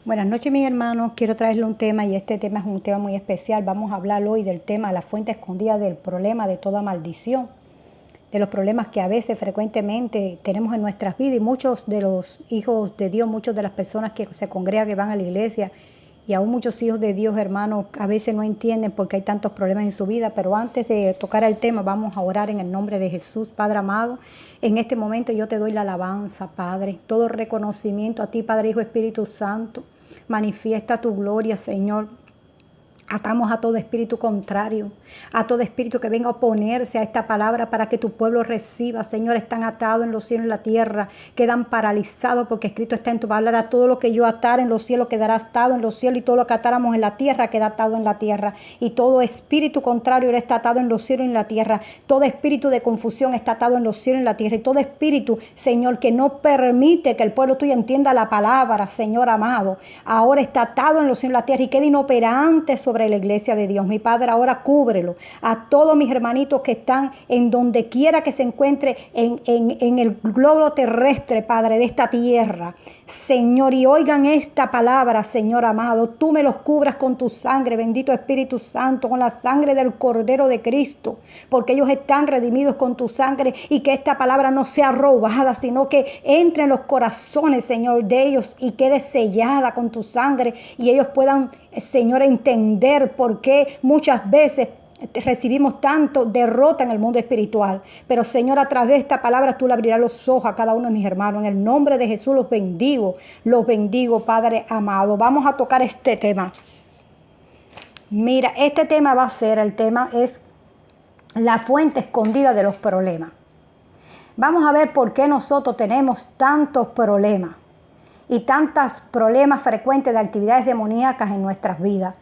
Buenas noches, mis hermanos. Quiero traerle un tema y este tema es un tema muy especial. Vamos a hablar hoy del tema la fuente escondida del problema de toda maldición, de los problemas que a veces frecuentemente tenemos en nuestras vidas, y muchos de los hijos de Dios, muchas de las personas que se congregan, que van a la iglesia, y aún muchos hijos de Dios, hermanos, a veces no entienden por qué hay tantos problemas en su vida. Pero antes de tocar el tema, vamos a orar en el nombre de Jesús. Padre amado, en este momento yo te doy la alabanza, Padre, todo reconocimiento a ti, Padre, Hijo, Espíritu Santo. Manifiesta tu gloria, Señor. Atamos a todo espíritu contrario, a todo espíritu que venga a oponerse a esta palabra para que tu pueblo reciba. Señor, están atados en los cielos y en la tierra, quedan paralizados porque escrito está en tu palabra: todo lo que yo atara en los cielos quedará atado en los cielos, y todo lo que atáramos en la tierra queda atado en la tierra. Y todo espíritu contrario está atado en los cielos y en la tierra. Todo espíritu de confusión está atado en los cielos y en la tierra. Y todo espíritu, Señor, que no permite que el pueblo tuyo entienda la palabra, Señor amado, ahora está atado en los cielos y en la tierra y queda inoperante sobre la iglesia de Dios. Mi Padre, ahora cúbrelo a todos mis hermanitos que están en donde quiera que se encuentre en el globo terrestre, Padre, de esta tierra, Señor, y oigan esta palabra, Señor amado. Tú me los cubras con tu sangre, bendito Espíritu Santo, con la sangre del Cordero de Cristo, porque ellos están redimidos con tu sangre, y que esta palabra no sea robada, sino que entre en los corazones, Señor, de ellos y quede sellada con tu sangre, y ellos puedan, Señor, entender por qué muchas veces recibimos tanto derrota en el mundo espiritual. Pero, Señor, a través de esta palabra tú le abrirás los ojos a cada uno de mis hermanos. En el nombre de Jesús los bendigo, Padre amado. Vamos a tocar este tema. Mira, este tema va a ser, el tema es la fuente escondida de los problemas. Vamos a ver por qué nosotros tenemos tantos problemas y tantos problemas frecuentes de actividades demoníacas en nuestras vidas.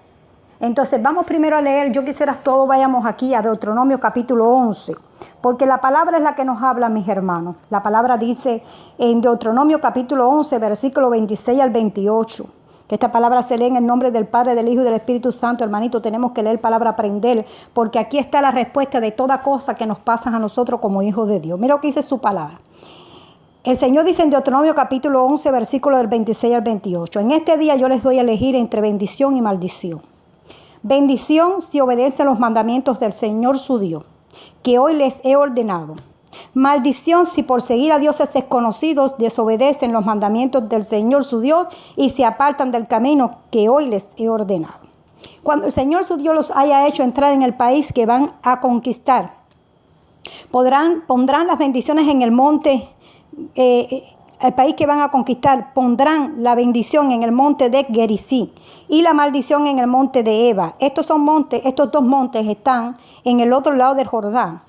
Entonces vamos primero a leer. Yo quisiera todos vayamos aquí a Deuteronomio capítulo 11, porque la palabra es la que nos habla, mis hermanos. La palabra dice en Deuteronomio capítulo 11, versículo 26 al 28, que esta palabra se lee en el nombre del Padre, del Hijo y del Espíritu Santo. Hermanito, tenemos que leer palabra, aprender, porque aquí está la respuesta de toda cosa que nos pasa a nosotros como hijos de Dios. Mira lo que dice su palabra. El Señor dice en Deuteronomio capítulo 11, versículo del 26 al 28, en este día yo les doy a elegir entre bendición y maldición. Bendición si obedecen los mandamientos del Señor su Dios, que hoy les he ordenado. Maldición si por seguir a dioses desconocidos desobedecen los mandamientos del Señor su Dios y se apartan del camino que hoy les he ordenado. Cuando el Señor su Dios los haya hecho entrar en el país que van a conquistar, pondrán las bendiciones en el monte, el país que van a conquistar, pondrán la bendición en el monte de Gerizim y la maldición en el monte de Eba. Estos dos montes están en el otro lado del Jordán,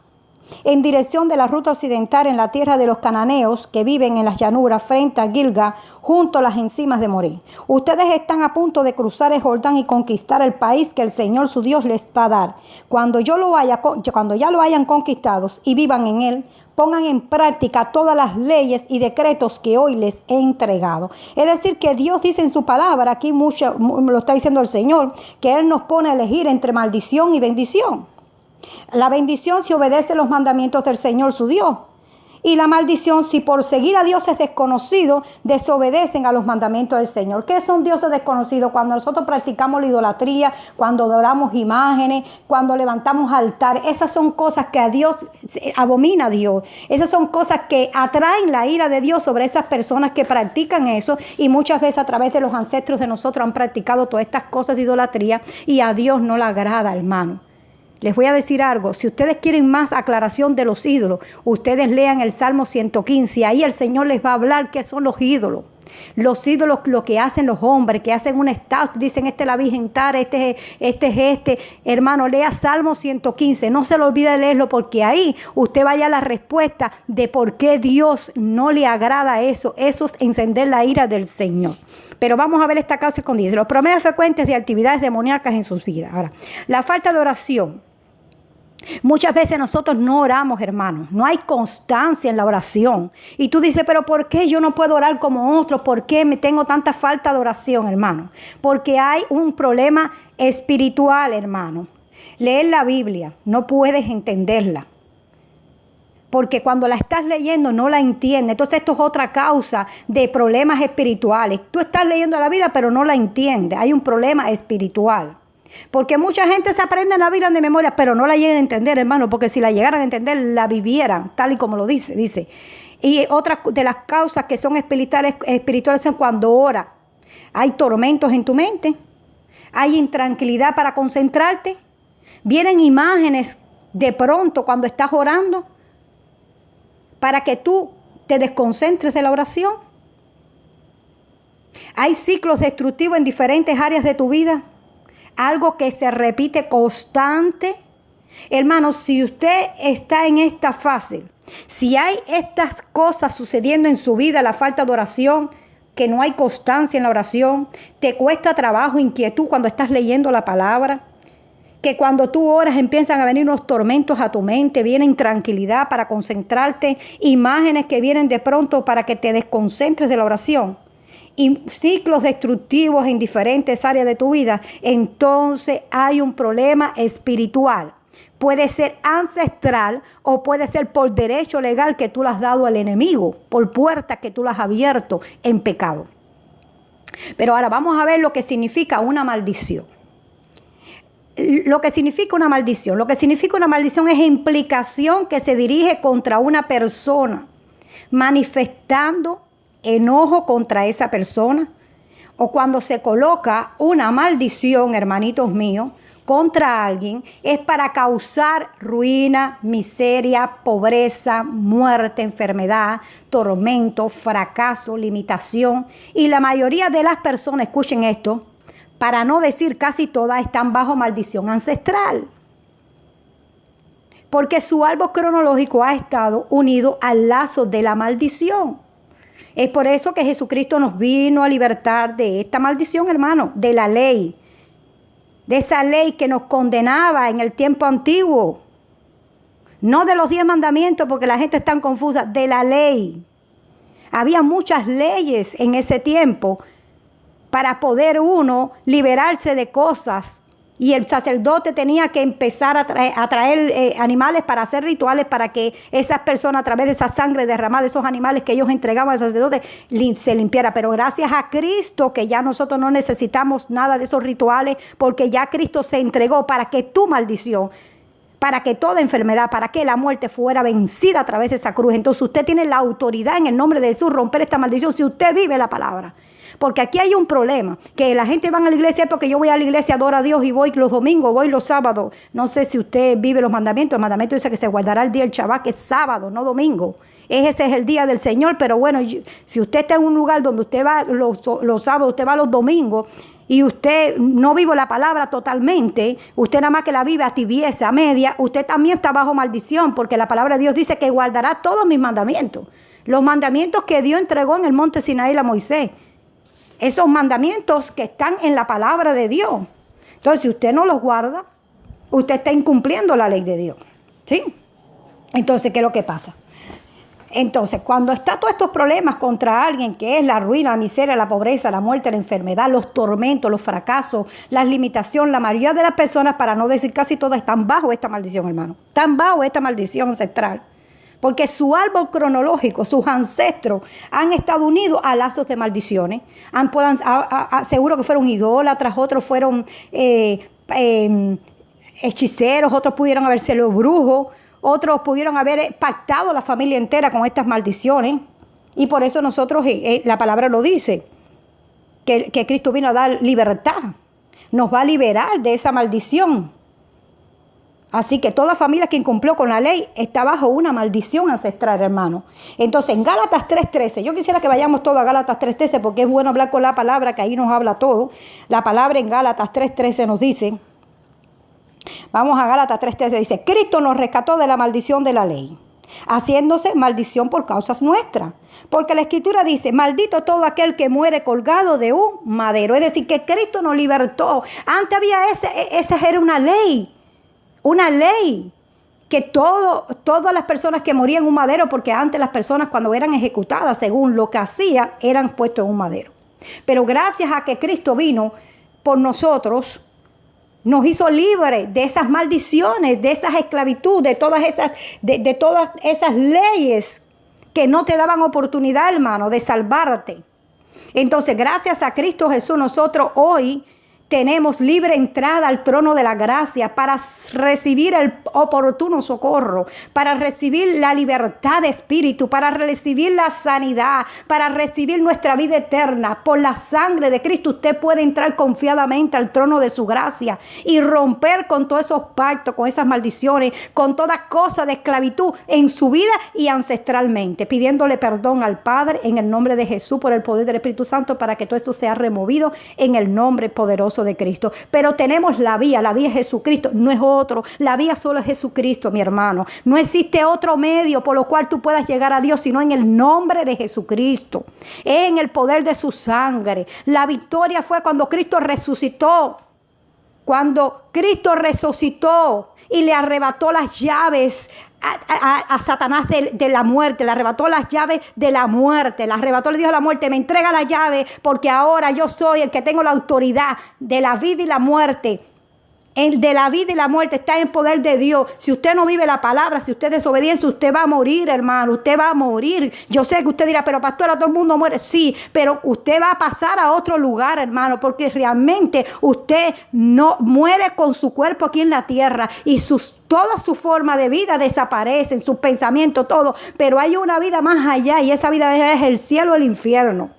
en dirección de la ruta occidental, en la tierra de los cananeos que viven en las llanuras frente a Gilgal, junto a las encinas de Moré. Ustedes están a punto de cruzar el Jordán y conquistar el país que el Señor su Dios les va a dar. Cuando ya lo hayan conquistado y vivan en él, pongan en práctica todas las leyes y decretos que hoy les he entregado. Es decir, que Dios dice en su palabra, aquí lo está diciendo el Señor, que Él nos pone a elegir entre maldición y bendición. La bendición si obedece los mandamientos del Señor su Dios. Y la maldición si por seguir a dioses desconocidos desobedecen a los mandamientos del Señor. ¿Qué son dioses desconocidos? Cuando nosotros practicamos la idolatría, cuando adoramos imágenes, cuando levantamos altar. Esas son cosas que a Dios abomina a Dios. Esas son cosas que atraen la ira de Dios sobre esas personas que practican eso. Y muchas veces a través de los ancestros de nosotros han practicado todas estas cosas de idolatría y a Dios no le agrada, hermano. Les voy a decir algo, si ustedes quieren más aclaración de los ídolos, ustedes lean el Salmo 115, ahí el Señor les va a hablar qué son los ídolos. Los ídolos, lo que hacen los hombres, que hacen un estatua, dicen la Virgen Tara, hermano, lea Salmo 115, no se le olvide de leerlo, porque ahí usted vaya a la respuesta de por qué Dios no le agrada eso. Eso es encender la ira del Señor. Pero vamos a ver esta causa escondida, los promedios frecuentes de actividades demoníacas en sus vidas. Ahora, la falta de oración. Muchas veces nosotros no oramos, hermanos. No hay constancia en la oración. Y tú dices, pero ¿por qué yo no puedo orar como otros? ¿Por qué me tengo tanta falta de oración, hermano? Porque hay un problema espiritual, hermano. Leer la Biblia, no puedes entenderla. porque cuando la estás leyendo no la entiendes. Entonces esto es otra causa de problemas espirituales. Tú estás leyendo la Biblia pero no la entiendes. Hay un problema espiritual. Porque mucha gente se aprende la Biblia de memoria, pero no la llegan a entender, hermano, porque si la llegaran a entender, la vivieran, tal y como lo dice. Y otra de las causas que son espirituales son cuando oras. Hay tormentos en tu mente, hay intranquilidad para concentrarte, vienen imágenes de pronto cuando estás orando, para que tú te desconcentres de la oración. Hay ciclos destructivos en diferentes áreas de tu vida. Algo que se repite constante. Hermano, si usted está en esta fase, si hay estas cosas sucediendo en su vida, la falta de oración, que no hay constancia en la oración, te cuesta trabajo, inquietud cuando estás leyendo la palabra, que cuando tú oras empiezan a venir unos tormentos a tu mente, viene intranquilidad para concentrarte, imágenes que vienen de pronto para que te desconcentres de la oración, y ciclos destructivos en diferentes áreas de tu vida, entonces hay un problema espiritual. Puede ser ancestral o puede ser por derecho legal que tú le has dado al enemigo, por puertas que tú las has abierto en pecado. Pero ahora vamos a ver lo que significa una maldición. Lo que significa una maldición. Lo que significa una maldición es implicación que se dirige contra una persona, manifestando enojo contra esa persona. O cuando se coloca una maldición, hermanitos míos, contra alguien, es para causar ruina, miseria, pobreza, muerte, enfermedad, tormento, fracaso, limitación. Y la mayoría de las personas, escuchen esto, para no decir casi todas, están bajo maldición ancestral. Porque su árbol cronológico ha estado unido al lazo de la maldición. Es por eso que Jesucristo nos vino a libertar de esta maldición, hermano, de la ley. De esa ley que nos condenaba en el tiempo antiguo. No de los 10 mandamientos, porque la gente está confusa, de la ley. Había muchas leyes en ese tiempo para poder uno liberarse de cosas. Y el sacerdote tenía que empezar a traer animales para hacer rituales para que esas personas, a través de esa sangre derramada de esos animales que ellos entregaban al sacerdote, se limpiara. Pero gracias a Cristo, que ya nosotros no necesitamos nada de esos rituales, porque ya Cristo se entregó para que tu maldición, para que toda enfermedad, para que la muerte fuera vencida a través de esa cruz. Entonces usted tiene la autoridad en el nombre de Jesús romper esta maldición si usted vive la palabra. Porque aquí hay un problema, que la gente va a la iglesia porque yo voy a la iglesia, adoro a Dios y voy los domingos, voy los sábados. No sé si usted vive los mandamientos. El mandamiento dice que se guardará el día del Shabbat, que es sábado, no domingo. Ese es el día del Señor, pero bueno, si usted está en un lugar donde usted va los sábados, usted va los domingos, y usted no vive la palabra totalmente, usted nada más que la vive a tibieza, a media, usted también está bajo maldición, porque la palabra de Dios dice que guardará todos mis mandamientos. Los mandamientos que Dios entregó en el monte Sinaí a Moisés. Esos mandamientos que están en la palabra de Dios. Entonces, si usted no los guarda, usted está incumpliendo la ley de Dios. ¿Sí? Entonces, ¿qué es lo que pasa? Entonces, cuando está todos estos problemas contra alguien, que es la ruina, la miseria, la pobreza, la muerte, la enfermedad, los tormentos, los fracasos, las limitaciones, la mayoría de las personas, para no decir casi todas, están bajo esta maldición, hermano. Están bajo esta maldición ancestral. Porque su árbol cronológico, sus ancestros, han estado unidos a lazos de maldiciones. Seguro que fueron idólatras, otros fueron hechiceros, otros pudieron haber sido brujos, otros pudieron haber pactado la familia entera con estas maldiciones. Y por eso nosotros, la palabra lo dice, que Cristo vino a dar libertad. Nos va a liberar de esa maldición. Así que toda familia que incumplió con la ley está bajo una maldición ancestral, hermano. Entonces, en Gálatas 3:13, yo quisiera que vayamos todos a Gálatas 3:13 porque es bueno hablar con la palabra, que ahí nos habla todo. La palabra en Gálatas 3:13 nos dice, vamos a Gálatas 3:13, dice, Cristo nos rescató de la maldición de la ley, haciéndose maldición por causas nuestras. Porque la Escritura dice, maldito todo aquel que muere colgado de un madero. Es decir, que Cristo nos libertó. Antes había esa era una ley. Una ley que todas las personas que morían en un madero, porque antes las personas cuando eran ejecutadas, según lo que hacían, eran puestos en un madero. Pero gracias a que Cristo vino por nosotros, Nos hizo libres de esas maldiciones, de esas esclavitudes, de todas esas leyes que no te daban oportunidad, hermano, de salvarte. Entonces, gracias a Cristo Jesús, nosotros hoy tenemos libre entrada al trono de la gracia para recibir el oportuno socorro, para recibir la libertad de espíritu, para recibir la sanidad, para recibir nuestra vida eterna. Por la sangre de Cristo usted puede entrar confiadamente al trono de su gracia y romper con todos esos pactos, con esas maldiciones, con toda cosa de esclavitud en su vida y ancestralmente, pidiéndole perdón al Padre en el nombre de Jesús por el poder del Espíritu Santo para que todo esto sea removido en el nombre poderoso de Cristo. Pero tenemos la vía es Jesucristo, no es otro. La vía solo es Jesucristo, mi hermano. No existe otro medio por lo cual tú puedas llegar a Dios, sino en el nombre de Jesucristo, en el poder de su sangre. La victoria fue cuando Cristo resucitó. Cuando Cristo resucitó y le arrebató las llaves a Satanás de la muerte, le arrebató las llaves de la muerte, le arrebató, le dijo a la muerte, me entrega la llave porque ahora yo soy el que tengo la autoridad de la vida y la muerte. El de la vida y la muerte está en el poder de Dios. Si usted no vive la palabra, si usted es desobediente, usted va a morir, hermano. Usted va a morir. Yo sé que usted dirá, pero pastora, todo el mundo muere. Sí, pero usted va a pasar a otro lugar, hermano, porque realmente usted no muere con su cuerpo aquí en la tierra y toda su forma de vida desaparecen, sus pensamientos, todo. Pero hay una vida más allá y esa vida es el cielo o el infierno.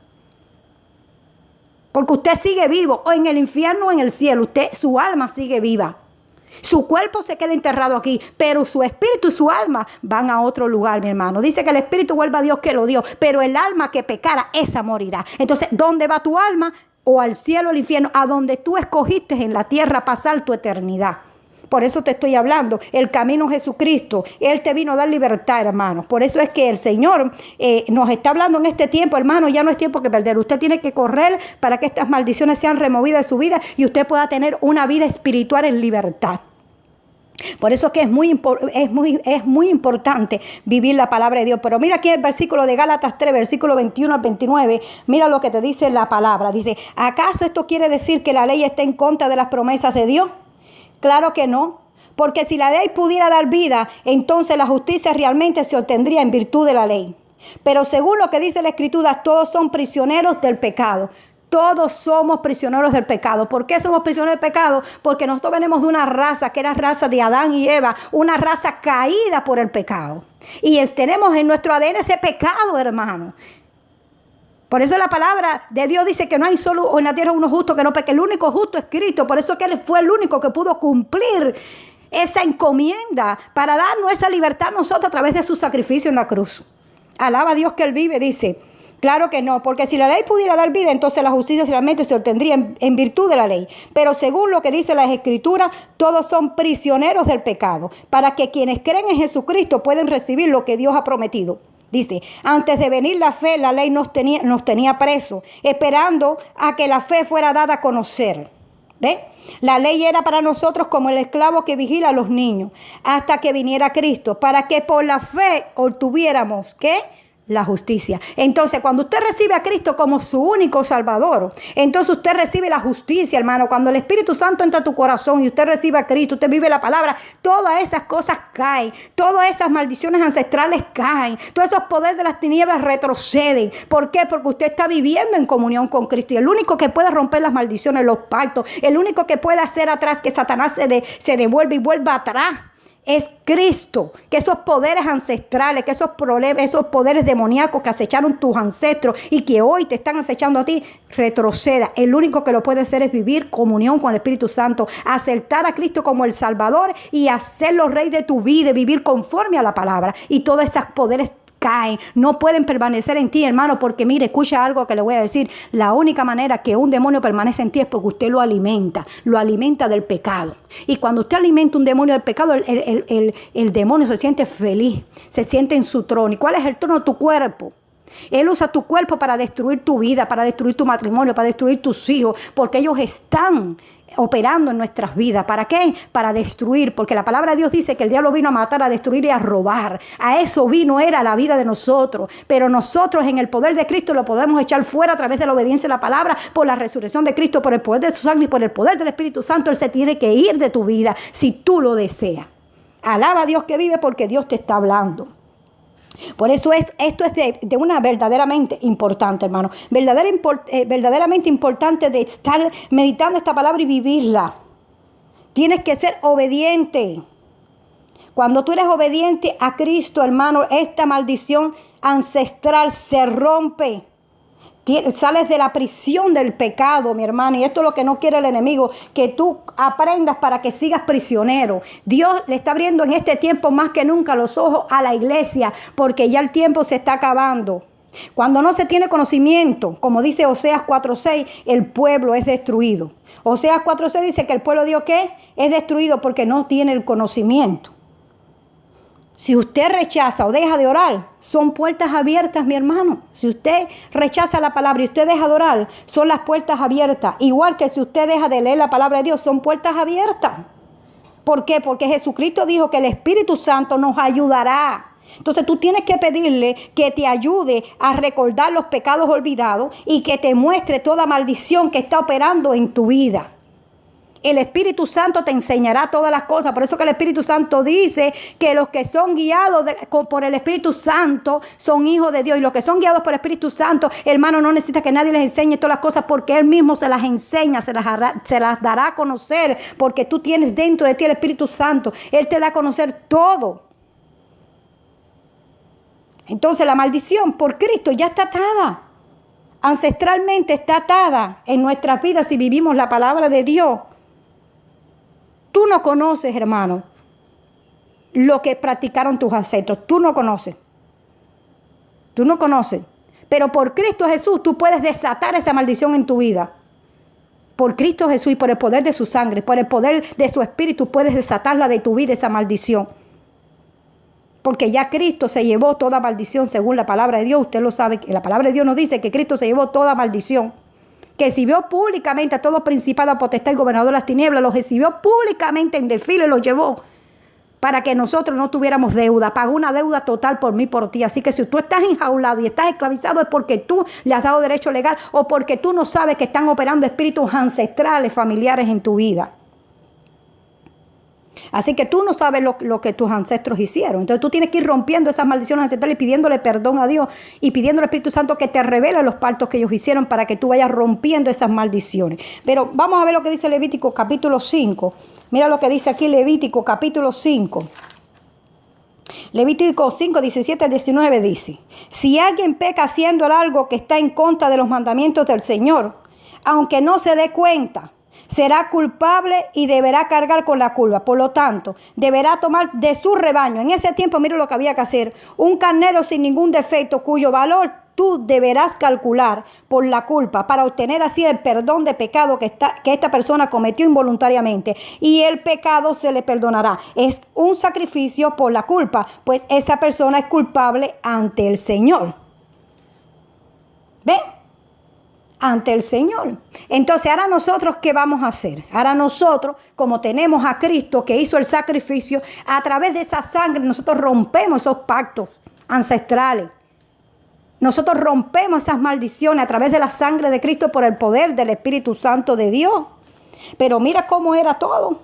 Porque usted sigue vivo, o en el infierno o en el cielo. Su alma sigue viva. Su cuerpo se queda enterrado aquí, pero su espíritu y su alma van a otro lugar, mi hermano. Dice que el espíritu vuelve a Dios que lo dio, pero el alma que pecara, esa morirá. Entonces, ¿dónde va tu alma? O al cielo o al infierno, a donde tú escogiste en la tierra pasar tu eternidad. Por eso te estoy hablando, el camino Jesucristo, Él te vino a dar libertad, hermanos. Por eso es que el Señor nos está hablando en este tiempo, hermano, ya no es tiempo que perder. Usted tiene que correr para que estas maldiciones sean removidas de su vida y usted pueda tener una vida espiritual en libertad. Por eso es que es muy importante vivir la palabra de Dios. Pero mira aquí el versículo de Gálatas 3, versículo 21 al 29. Mira lo que te dice la palabra. Dice, ¿acaso esto quiere decir que la ley está en contra de las promesas de Dios? Claro que no, porque si la ley pudiera dar vida, entonces la justicia realmente se obtendría en virtud de la ley. Pero según lo que dice la Escritura, todos son prisioneros del pecado. Todos somos prisioneros del pecado. ¿Por qué somos prisioneros del pecado? Porque nosotros venimos de una raza que era raza de Adán y Eva, una raza caída por el pecado. Y tenemos en nuestro ADN ese pecado, hermano. Por eso la palabra de Dios dice que no hay solo en la tierra uno justo que no peque. El único justo es Cristo. Por eso es que Él fue el único que pudo cumplir esa encomienda para darnos esa libertad a nosotros a través de su sacrificio en la cruz. Alaba a Dios que Él vive, dice. Claro que no, porque si la ley pudiera dar vida, entonces la justicia realmente se obtendría en virtud de la ley. Pero según lo que dice las Escrituras, todos son prisioneros del pecado, para que quienes creen en Jesucristo pueden recibir lo que Dios ha prometido. Dice, antes de venir la fe, la ley nos tenía presos, esperando a que la fe fuera dada a conocer. ¿Ve? La ley era para nosotros como el esclavo que vigila a los niños, hasta que viniera Cristo, para que por la fe obtuviéramos, ¿qué? La justicia. Entonces, cuando usted recibe a Cristo como su único Salvador, entonces usted recibe la justicia, hermano. Cuando el Espíritu Santo entra a tu corazón y usted recibe a Cristo, usted vive la palabra, todas esas cosas caen, todas esas maldiciones ancestrales caen, todos esos poderes de las tinieblas retroceden. ¿Por qué? Porque usted está viviendo en comunión con Cristo y el único que puede romper las maldiciones, los pactos, el único que puede hacer atrás que Satanás se devuelva y vuelva atrás, es Cristo. Que esos poderes ancestrales, que esos problemas, esos poderes demoníacos que acecharon tus ancestros y que hoy te están acechando a ti, retroceda. El único que lo puede hacer es vivir comunión con el Espíritu Santo, aceptar a Cristo como el Salvador y hacerlo rey de tu vida, vivir conforme a la palabra. Y todos esos poderes caen, no pueden permanecer en ti, hermano, porque mire, escucha algo que le voy a decir. La única manera que un demonio permanece en ti es porque usted lo alimenta del pecado. Y cuando usted alimenta un demonio del pecado, el demonio se siente feliz, se siente en su trono. ¿Y cuál es el trono? Tu cuerpo. Él usa tu cuerpo para destruir tu vida, para destruir tu matrimonio, para destruir tus hijos, porque ellos están operando en nuestras vidas. ¿Para qué? Para destruir, porque la palabra de Dios dice que el diablo vino a matar, a destruir y a robar. A eso vino, era la vida de nosotros. Pero nosotros en el poder de Cristo lo podemos echar fuera a través de la obediencia a la palabra, por la resurrección de Cristo, por el poder de su sangre y por el poder del Espíritu Santo. Él se tiene que ir de tu vida si tú lo deseas. Alaba a Dios que vive, porque Dios te está hablando. Por eso esto es de una verdaderamente importante, hermano. Verdaderamente importante de estar meditando esta palabra y vivirla. Tienes que ser obediente. Cuando tú eres obediente a Cristo, hermano, esta maldición ancestral se rompe. Sales de la prisión del pecado, mi hermano. Y esto es lo que no quiere el enemigo, que tú aprendas para que sigas prisionero. Dios le está abriendo en este tiempo más que nunca los ojos a la iglesia, porque ya el tiempo se está acabando. Cuando no se tiene conocimiento, como dice Oseas 4:6, el pueblo es destruido. Oseas 4:6 dice que el pueblo de Dios, ¿qué? Es destruido porque no tiene el conocimiento. Si usted rechaza o deja de orar, son puertas abiertas, mi hermano. Si usted rechaza la palabra y usted deja de orar, son las puertas abiertas. Igual que si usted deja de leer la palabra de Dios, son puertas abiertas. ¿Por qué? Porque Jesucristo dijo que el Espíritu Santo nos ayudará. Entonces tú tienes que pedirle que te ayude a recordar los pecados olvidados y que te muestre toda maldición que está operando en tu vida. El Espíritu Santo te enseñará todas las cosas. Por eso que el Espíritu Santo dice que los que son guiados por el Espíritu Santo son hijos de Dios. Y los que son guiados por el Espíritu Santo, hermano, no necesita que nadie les enseñe todas las cosas, porque Él mismo se las enseña, se las dará a conocer, porque tú tienes dentro de ti el Espíritu Santo. Él te da a conocer todo. Entonces la maldición por Cristo ya está atada. Ancestralmente está atada en nuestras vidas si vivimos la palabra de Dios. Tú no conoces, hermano, lo que practicaron tus ancestros. Tú no conoces. Tú no conoces. Pero por Cristo Jesús tú puedes desatar esa maldición en tu vida. Por Cristo Jesús y por el poder de su sangre, por el poder de su Espíritu, puedes desatarla de tu vida, esa maldición. Porque ya Cristo se llevó toda maldición según la palabra de Dios. Usted lo sabe, que la palabra de Dios nos dice que Cristo se llevó toda maldición. Que exhibió públicamente a todo principado, potestad y gobernador de las tinieblas, los exhibió públicamente en desfile, los llevó para que nosotros no tuviéramos deuda. Pagó una deuda total por mí, por ti. Así que si tú estás enjaulado y estás esclavizado es porque tú le has dado derecho legal o porque tú no sabes que están operando espíritus ancestrales, familiares en tu vida. Así que tú no sabes lo que tus ancestros hicieron. Entonces tú tienes que ir rompiendo esas maldiciones ancestrales y pidiéndole perdón a Dios y pidiéndole al Espíritu Santo que te revele los pactos que ellos hicieron para que tú vayas rompiendo esas maldiciones. Pero vamos a ver lo que dice Levítico capítulo 5. Mira lo que dice aquí Levítico capítulo 5. Levítico 5, 17 al 19 dice: si alguien peca haciendo algo que está en contra de los mandamientos del Señor, aunque no se dé cuenta, será culpable y deberá cargar con la culpa. Por lo tanto, deberá tomar de su rebaño. En ese tiempo, mire lo que había que hacer: un carnero sin ningún defecto, cuyo valor tú deberás calcular por la culpa, para obtener así el perdón de pecado que esta persona cometió involuntariamente. Y el pecado se le perdonará. Es un sacrificio por la culpa, pues esa persona es culpable ante el Señor. ¿Ven? Ante el Señor. Entonces, ahora nosotros, ¿qué vamos a hacer? Ahora nosotros, como tenemos a Cristo que hizo el sacrificio, a través de esa sangre nosotros rompemos esos pactos ancestrales. Nosotros rompemos esas maldiciones a través de la sangre de Cristo por el poder del Espíritu Santo de Dios. Pero mira cómo era todo.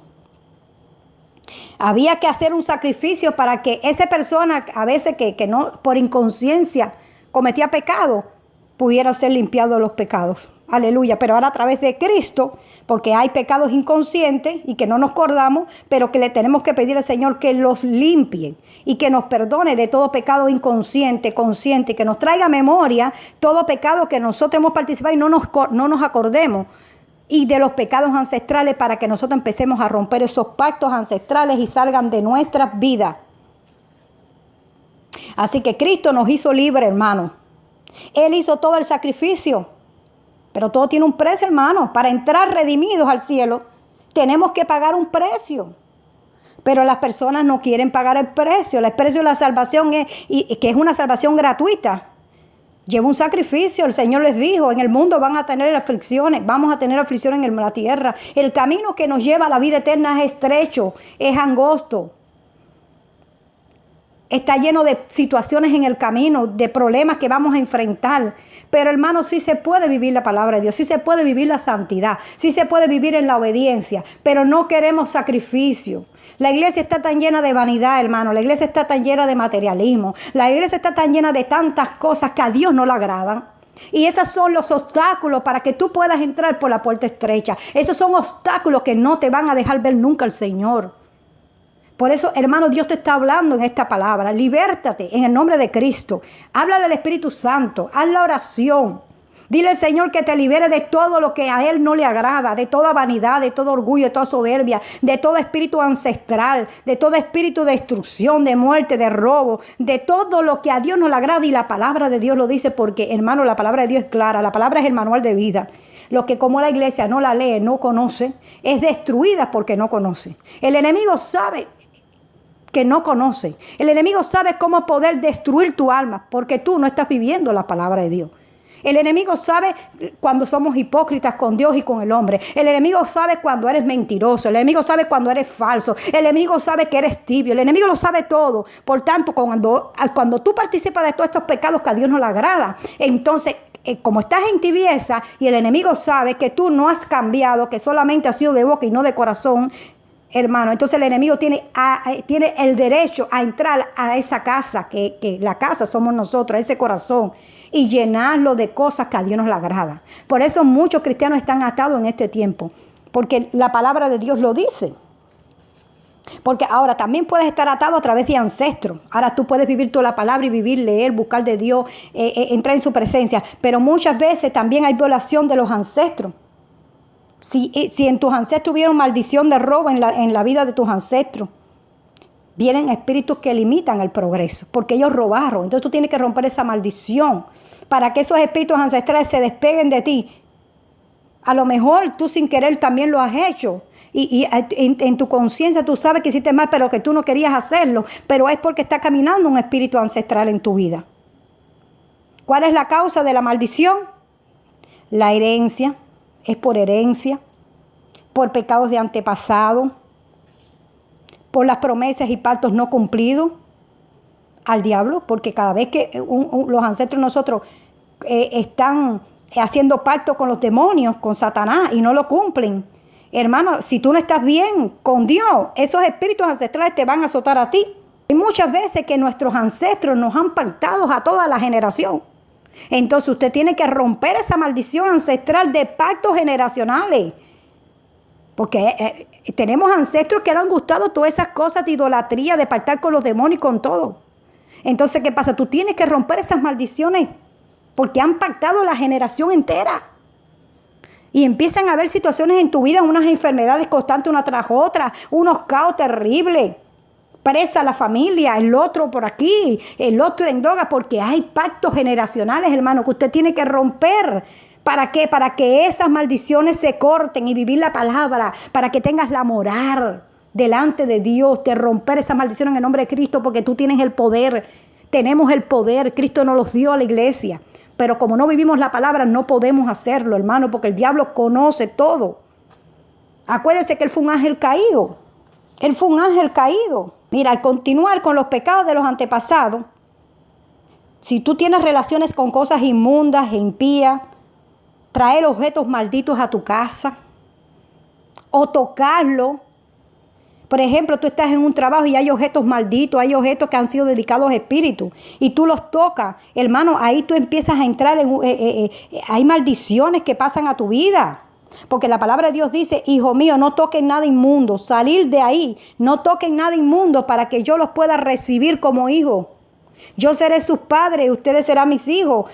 Había que hacer un sacrificio para que esa persona, a veces que no, por inconsciencia cometía pecado, pudiera ser limpiado de los pecados. Aleluya. Pero ahora a través de Cristo, porque hay pecados inconscientes y que no nos acordamos, pero que le tenemos que pedir al Señor que los limpie y que nos perdone de todo pecado inconsciente, consciente, que nos traiga a memoria todo pecado que nosotros hemos participado y no nos acordemos, y de los pecados ancestrales, para que nosotros empecemos a romper esos pactos ancestrales y salgan de nuestras vidas. Así que Cristo nos hizo libres, hermano. Él hizo todo el sacrificio, pero todo tiene un precio, hermano. Para entrar redimidos al cielo tenemos que pagar un precio, pero las personas no quieren pagar el precio. El precio de la salvación que es una salvación gratuita. Lleva un sacrificio. El Señor les dijo, en el mundo van a tener aflicciones, vamos a tener aflicciones en la tierra. El camino que nos lleva a la vida eterna es estrecho, es angosto. Está lleno de situaciones en el camino, de problemas que vamos a enfrentar. Pero hermano, sí se puede vivir la palabra de Dios, sí se puede vivir la santidad, sí se puede vivir en la obediencia, pero no queremos sacrificio. La iglesia está tan llena de vanidad, hermano. La iglesia está tan llena de materialismo. La iglesia está tan llena de tantas cosas que a Dios no le agradan. Y esos son los obstáculos para que tú puedas entrar por la puerta estrecha. Esos son obstáculos que no te van a dejar ver nunca al Señor. Por eso, hermano, Dios te está hablando en esta palabra. Libértate en el nombre de Cristo. Háblale al Espíritu Santo. Haz la oración. Dile al Señor que te libere de todo lo que a Él no le agrada, de toda vanidad, de todo orgullo, de toda soberbia, de todo espíritu ancestral, de todo espíritu de destrucción, de muerte, de robo, de todo lo que a Dios no le agrada. Y la palabra de Dios lo dice porque, hermano, la palabra de Dios es clara. La palabra es el manual de vida. Lo que como la iglesia no la lee, no conoce, es destruida porque no conoce. El enemigo sabe que no conoce. El enemigo sabe cómo poder destruir tu alma porque tú no estás viviendo la palabra de Dios. El enemigo sabe cuando somos hipócritas con Dios y con el hombre. El enemigo sabe cuando eres mentiroso. El enemigo sabe cuando eres falso. El enemigo sabe que eres tibio. El enemigo lo sabe todo. Por tanto, cuando tú participas de todos estos pecados que a Dios no le agrada, entonces, como estás en tibieza y el enemigo sabe que tú no has cambiado, que solamente has sido de boca y no de corazón, hermano, entonces el enemigo tiene el derecho a entrar a esa casa, que la casa somos nosotros, a ese corazón, y llenarlo de cosas que a Dios nos le agrada. Por eso muchos cristianos están atados en este tiempo, porque la palabra de Dios lo dice. Porque ahora también puedes estar atado a través de ancestros. Ahora tú puedes vivir toda la palabra y vivir, leer, buscar de Dios, entrar en su presencia. Pero muchas veces también hay violación de los ancestros. Si en tus ancestros hubieron maldición de robo en la vida de tus ancestros, vienen espíritus que limitan el progreso, porque ellos robaron. Entonces tú tienes que romper esa maldición para que esos espíritus ancestrales se despeguen de ti. A lo mejor tú sin querer también lo has hecho. Y en tu conciencia tú sabes que hiciste mal, pero que tú no querías hacerlo. Pero es porque está caminando un espíritu ancestral en tu vida. ¿Cuál es la causa de la maldición? La herencia. Es por herencia, por pecados de antepasado, por las promesas y pactos no cumplidos al diablo, porque cada vez que los ancestros de nosotros están haciendo pacto con los demonios, con Satanás, y no lo cumplen, hermano, si tú no estás bien con Dios, esos espíritus ancestrales te van a azotar a ti. Hay muchas veces que nuestros ancestros nos han pactado a toda la generación. Entonces usted tiene que romper esa maldición ancestral de pactos generacionales. Porque tenemos ancestros que le han gustado todas esas cosas de idolatría, de pactar con los demonios y con todo. Entonces, ¿qué pasa? Tú tienes que romper esas maldiciones porque han pactado la generación entera. Y empiezan a haber situaciones en tu vida, unas enfermedades constantes una tras otra, unos caos terribles. Presa la familia, el otro por aquí, el otro en droga, porque hay pactos generacionales, hermano, que usted tiene que romper. ¿Para qué? Para que esas maldiciones se corten y vivir la palabra, para que tengas la moral delante de Dios, de romper esa maldición en el nombre de Cristo, porque tú tienes el poder, tenemos el poder, Cristo nos los dio a la iglesia, pero como no vivimos la palabra no podemos hacerlo, hermano, porque el diablo conoce todo. Acuérdese que él fue un ángel caído, él fue un ángel caído. Mira, al continuar con los pecados de los antepasados, si tú tienes relaciones con cosas inmundas e impías, traer objetos malditos a tu casa o tocarlo. Por ejemplo, tú estás en un trabajo y hay objetos malditos, hay objetos que han sido dedicados a espíritus y tú los tocas, hermano, ahí tú empiezas a entrar hay maldiciones que pasan a tu vida. Porque la palabra de Dios dice, hijo mío, no toquen nada inmundo, salir de ahí, no toquen nada inmundo para que yo los pueda recibir como hijos. Yo seré sus padres y ustedes serán mis hijos.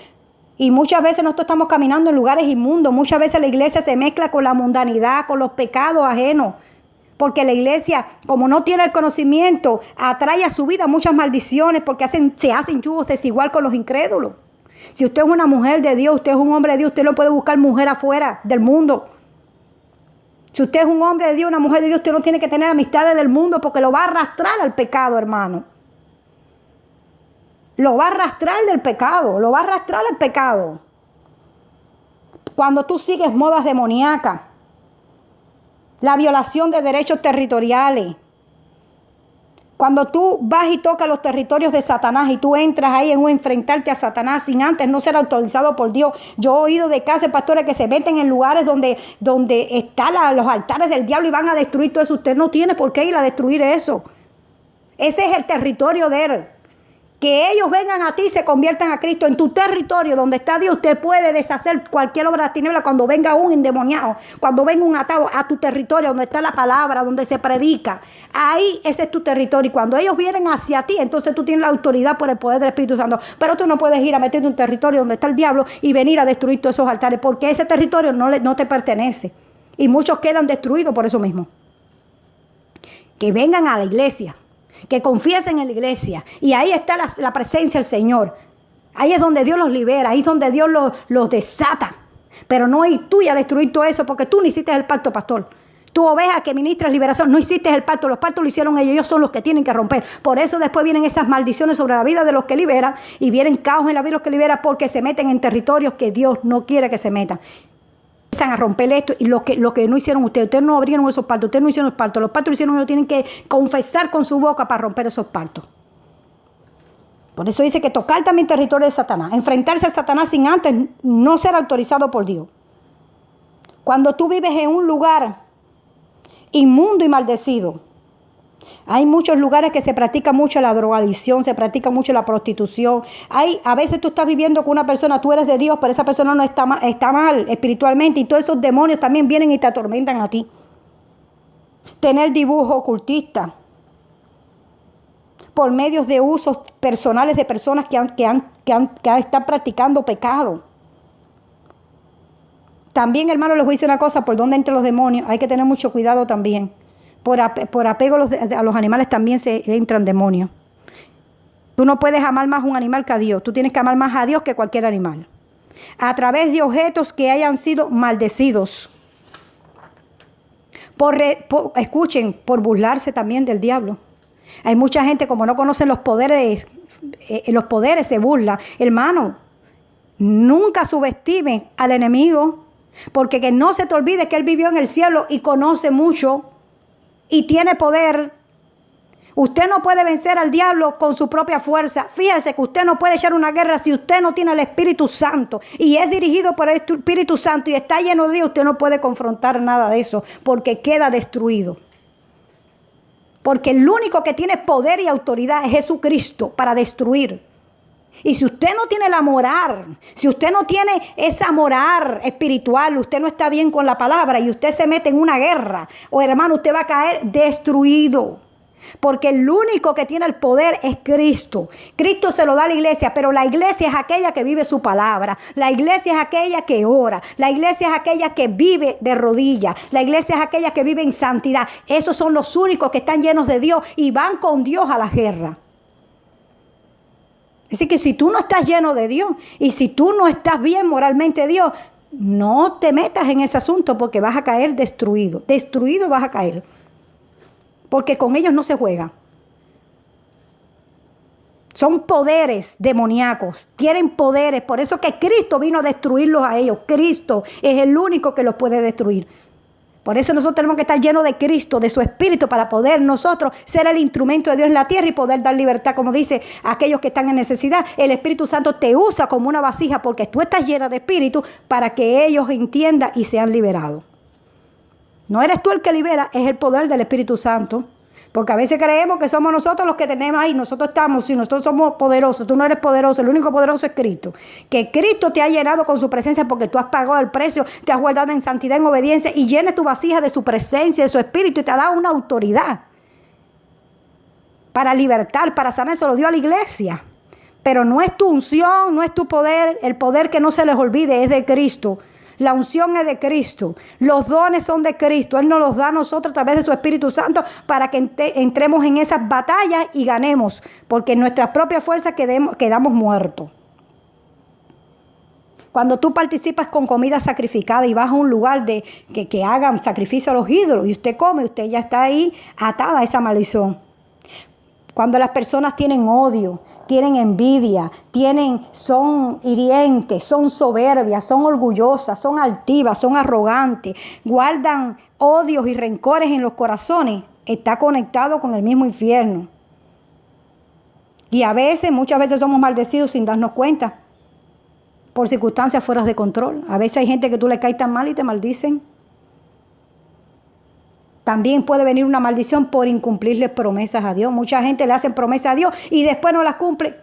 Y muchas veces nosotros estamos caminando en lugares inmundos, muchas veces la iglesia se mezcla con la mundanidad, con los pecados ajenos. Porque la iglesia, como no tiene el conocimiento, atrae a su vida muchas maldiciones porque se hacen yugos desigual con los incrédulos. Si usted es una mujer de Dios, usted es un hombre de Dios, usted no puede buscar mujer afuera del mundo. Si usted es un hombre de Dios, una mujer de Dios, usted no tiene que tener amistades del mundo porque lo va a arrastrar al pecado, hermano. lo va a arrastrar del pecado, lo va a arrastrar al pecado. Cuando tú sigues modas demoníacas, la violación de derechos territoriales, cuando tú vas y tocas los territorios de Satanás y tú entras ahí en un enfrentarte a Satanás sin antes no ser autorizado por Dios. Yo he oído de casos de pastores que se meten en lugares donde están los altares del diablo y van a destruir todo eso. Usted no tiene por qué ir a destruir eso. Ese es el territorio de él. Que ellos vengan a ti y se conviertan a Cristo. En tu territorio donde está Dios, usted puede deshacer cualquier obra de tiniebla cuando venga un endemoniado, cuando venga un atado a tu territorio, donde está la palabra, donde se predica. Ahí ese es tu territorio. Y cuando ellos vienen hacia ti, entonces tú tienes la autoridad por el poder del Espíritu Santo. Pero tú no puedes ir a meterte en un territorio donde está el diablo y venir a destruir todos esos altares, porque ese territorio no te pertenece. Y muchos quedan destruidos por eso mismo. Que vengan a la iglesia, que confiesen en la iglesia, y ahí está la presencia del Señor. Ahí es donde Dios los libera, ahí es donde Dios los desata. Pero no es tuya destruir todo eso, porque tú no hiciste el pacto, pastor. Tú, oveja que ministras liberación, no hiciste el pacto. Los pactos lo hicieron ellos son los que tienen que romper. Por eso después vienen esas maldiciones sobre la vida de los que liberan, y vienen caos en la vida de los que liberan, porque se meten en territorios que Dios no quiere que se metan. Empiezan a romper esto, y lo que no hicieron ustedes no abrieron esos pactos, ustedes no hicieron los pactos lo hicieron ellos, tienen que confesar con su boca para romper esos pactos. Por eso dice que tocar también territorio de Satanás, enfrentarse a Satanás sin antes no ser autorizado por Dios. Cuando tú vives en un lugar inmundo y maldecido, hay muchos lugares que se practica mucho la drogadicción, se practica mucho la prostitución. A veces tú estás viviendo con una persona, tú eres de Dios, pero esa persona no está mal espiritualmente, y todos esos demonios también vienen y te atormentan a ti. Tener dibujo ocultista por medios de usos personales de personas que están practicando pecado. También, hermano, les voy a decir una cosa, por donde entran los demonios, hay que tener mucho cuidado también. Por apego a los animales también se entran demonios. Tú no puedes amar más un animal que a Dios. Tú tienes que amar más a Dios que cualquier animal. A través de objetos que hayan sido maldecidos. Escuchen, por burlarse también del diablo. Hay mucha gente, como no conocen los poderes se burla. Hermano, nunca subestime al enemigo, porque que no se te olvide que él vivió en el cielo y conoce mucho y tiene poder. Usted no puede vencer al diablo con su propia fuerza. Fíjese que usted no puede echar una guerra si usted no tiene el Espíritu Santo y es dirigido por el Espíritu Santo y está lleno de Dios. Usted no puede confrontar nada de eso, porque queda destruido. Porque el único que tiene poder y autoridad es Jesucristo para destruir. Y si usted no tiene la moral, si usted no tiene esa moral espiritual, usted no está bien con la palabra y usted se mete en una guerra, o hermano, usted va a caer destruido. Porque el único que tiene el poder es Cristo. Cristo se lo da a la iglesia, pero la iglesia es aquella que vive su palabra. La iglesia es aquella que ora. La iglesia es aquella que vive de rodillas. La iglesia es aquella que vive en santidad. Esos son los únicos que están llenos de Dios y van con Dios a la guerra. Así que si tú no estás lleno de Dios y si tú no estás bien moralmente de Dios, no te metas en ese asunto, porque vas a caer destruido. Destruido vas a caer. Porque con ellos no se juega. Son poderes demoníacos. Tienen poderes. Por eso que Cristo vino a destruirlos a ellos. Cristo es el único que los puede destruir. Por eso nosotros tenemos que estar llenos de Cristo, de su Espíritu, para poder nosotros ser el instrumento de Dios en la tierra y poder dar libertad, como dice, a aquellos que están en necesidad. El Espíritu Santo te usa como una vasija porque tú estás llena de Espíritu para que ellos entiendan y sean liberados. No eres tú el que libera, es el poder del Espíritu Santo. Porque a veces creemos que somos nosotros los que tenemos ahí, nosotros estamos, si nosotros somos poderosos, tú no eres poderoso, el único poderoso es Cristo. Que Cristo te ha llenado con su presencia porque tú has pagado el precio, te has guardado en santidad, en obediencia, y llena tu vasija de su presencia, de su Espíritu, y te ha dado una autoridad para libertar, para sanar. Eso lo dio a la iglesia. Pero no es tu unción, no es tu poder, el poder que no se les olvide es de Cristo. La unción es de Cristo. Los dones son de Cristo. Él nos los da a nosotros a través de su Espíritu Santo para que entremos en esas batallas y ganemos. Porque en nuestras propias fuerzas quedamos muertos. Cuando tú participas con comida sacrificada y vas a un lugar que hagan sacrificio a los ídolos y usted come, usted ya está ahí atada a esa maldición. Cuando las personas tienen odio, tienen envidia, son hirientes, son soberbias, son orgullosas, son altivas, son arrogantes, guardan odios y rencores en los corazones, está conectado con el mismo infierno. Y muchas veces somos maldecidos sin darnos cuenta, por circunstancias fuera de control. A veces hay gente que tú le caes tan mal y te maldicen. También puede venir una maldición por incumplirle promesas a Dios. Mucha gente le hacen promesas a Dios y después no las cumple.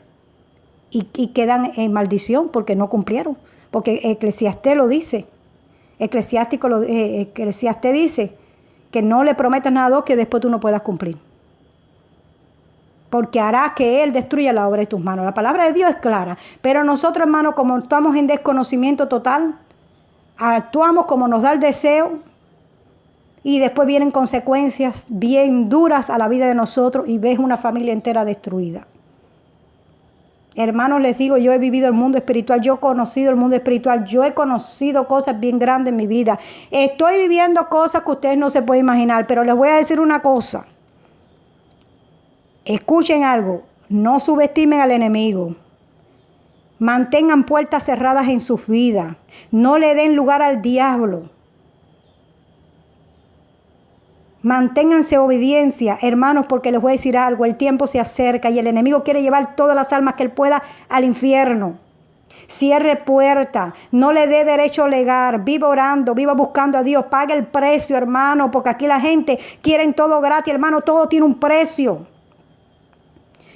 Y quedan en maldición porque no cumplieron. Porque Eclesiastés lo dice. Eclesiastés dice que no le prometas nada a Dios que después tú no puedas cumplir. Porque hará que Él destruya la obra de tus manos. La palabra de Dios es clara. Pero nosotros, hermanos, como estamos en desconocimiento total, actuamos como nos da el deseo. Y después vienen consecuencias bien duras a la vida de nosotros y ves una familia entera destruida. Hermanos, les digo, yo he vivido el mundo espiritual, yo he conocido el mundo espiritual, yo he conocido cosas bien grandes en mi vida. Estoy viviendo cosas que ustedes no se pueden imaginar, pero les voy a decir una cosa. Escuchen algo, no subestimen al enemigo. Mantengan puertas cerradas en sus vidas. No le den lugar al diablo. Manténganse obediencia, hermanos, porque les voy a decir algo. El tiempo se acerca y el enemigo quiere llevar todas las almas que él pueda al infierno. Cierre puerta, no le dé derecho legal, viva orando, viva buscando a Dios, pague el precio, hermano, porque aquí la gente quiere todo gratis, hermano, todo tiene un precio.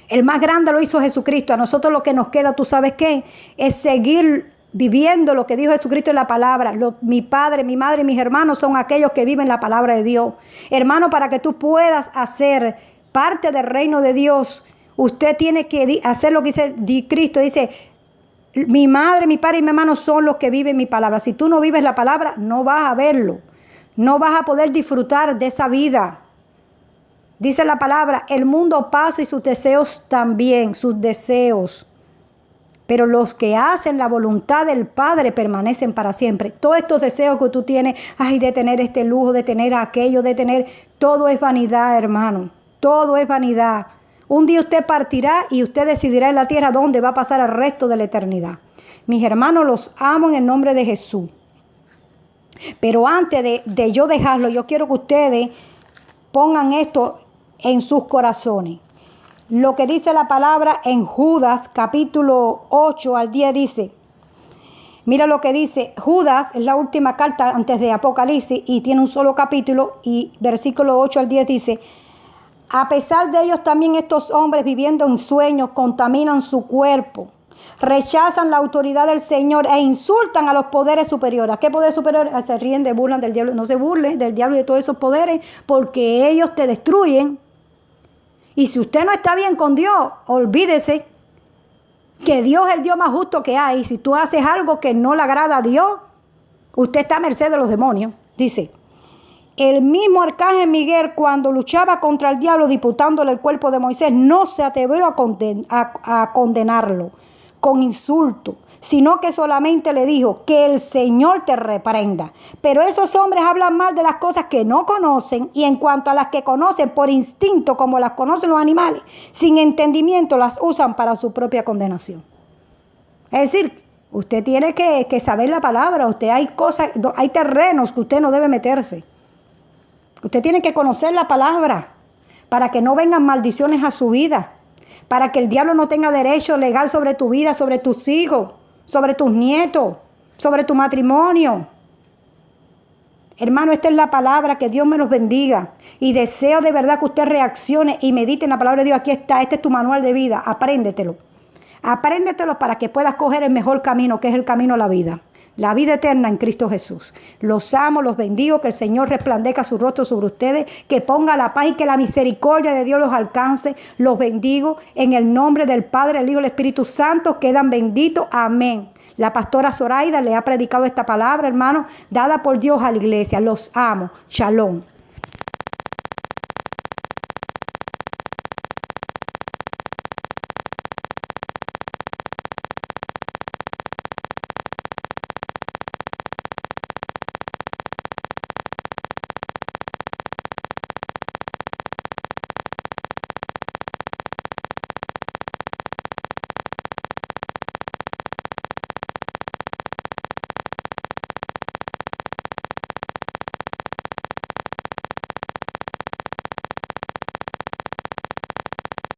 El más grande lo hizo Jesucristo. A nosotros lo que nos queda, ¿tú sabes qué? Es seguir viviendo lo que dijo Jesucristo en la palabra. Mi padre, mi madre y mis hermanos son aquellos que viven la palabra de Dios. Hermano, para que tú puedas hacer parte del reino de Dios, usted tiene que hacer lo que dice Cristo. Dice, mi madre, mi padre y mi hermano son los que viven mi palabra. Si tú no vives la palabra, no vas a verlo. No vas a poder disfrutar de esa vida. Dice la palabra, el mundo pasa y sus deseos también, sus deseos. Pero los que hacen la voluntad del Padre permanecen para siempre. Todos estos deseos que tú tienes, de tener este lujo, de tener aquello, todo es vanidad, hermano. Todo es vanidad. Un día usted partirá y usted decidirá en la tierra dónde va a pasar el resto de la eternidad. Mis hermanos, los amo en el nombre de Jesús. Pero antes de yo dejarlo, yo quiero que ustedes pongan esto en sus corazones. Lo que dice la palabra en Judas, capítulo 8 al 10 dice, mira lo que dice, Judas es la última carta antes de Apocalipsis y tiene un solo capítulo y versículo 8 al 10 dice, a pesar de ellos también estos hombres viviendo en sueños contaminan su cuerpo, rechazan la autoridad del Señor e insultan a los poderes superiores. ¿A qué poder superior? Se ríen, burlan del diablo. No se burle del diablo y de todos esos poderes porque ellos te destruyen. Y si usted no está bien con Dios, olvídese que Dios es el Dios más justo que hay. Si tú haces algo que no le agrada a Dios, usted está a merced de los demonios. Dice, el mismo arcángel Miguel cuando luchaba contra el diablo disputándole el cuerpo de Moisés, no se atrevió a condenarlo con insulto, sino que solamente le dijo que el Señor te reprenda. Pero esos hombres hablan mal de las cosas que no conocen y en cuanto a las que conocen por instinto, como las conocen los animales, sin entendimiento las usan para su propia condenación. Es decir, usted tiene que saber la palabra. Hay terrenos que usted no debe meterse. Usted tiene que conocer la palabra para que no vengan maldiciones a su vida, para que el diablo no tenga derecho legal sobre tu vida, sobre tus hijos, sobre tus nietos, sobre tu matrimonio. Hermano, esta es la palabra, que Dios me los bendiga. Y deseo de verdad que usted reaccione y medite en la palabra de Dios. Aquí está, este es tu manual de vida, apréndetelo. Apréndetelo para que puedas coger el mejor camino, que es el camino a la vida eterna en Cristo Jesús. Los amo, los bendigo, que el Señor resplandezca su rostro sobre ustedes, que ponga la paz y que la misericordia de Dios los alcance. Los bendigo en el nombre del Padre, el Hijo y el Espíritu Santo. Quedan benditos. Amén. La pastora Zoraida le ha predicado esta palabra, hermano, dada por Dios a la iglesia. Los amo. Shalom.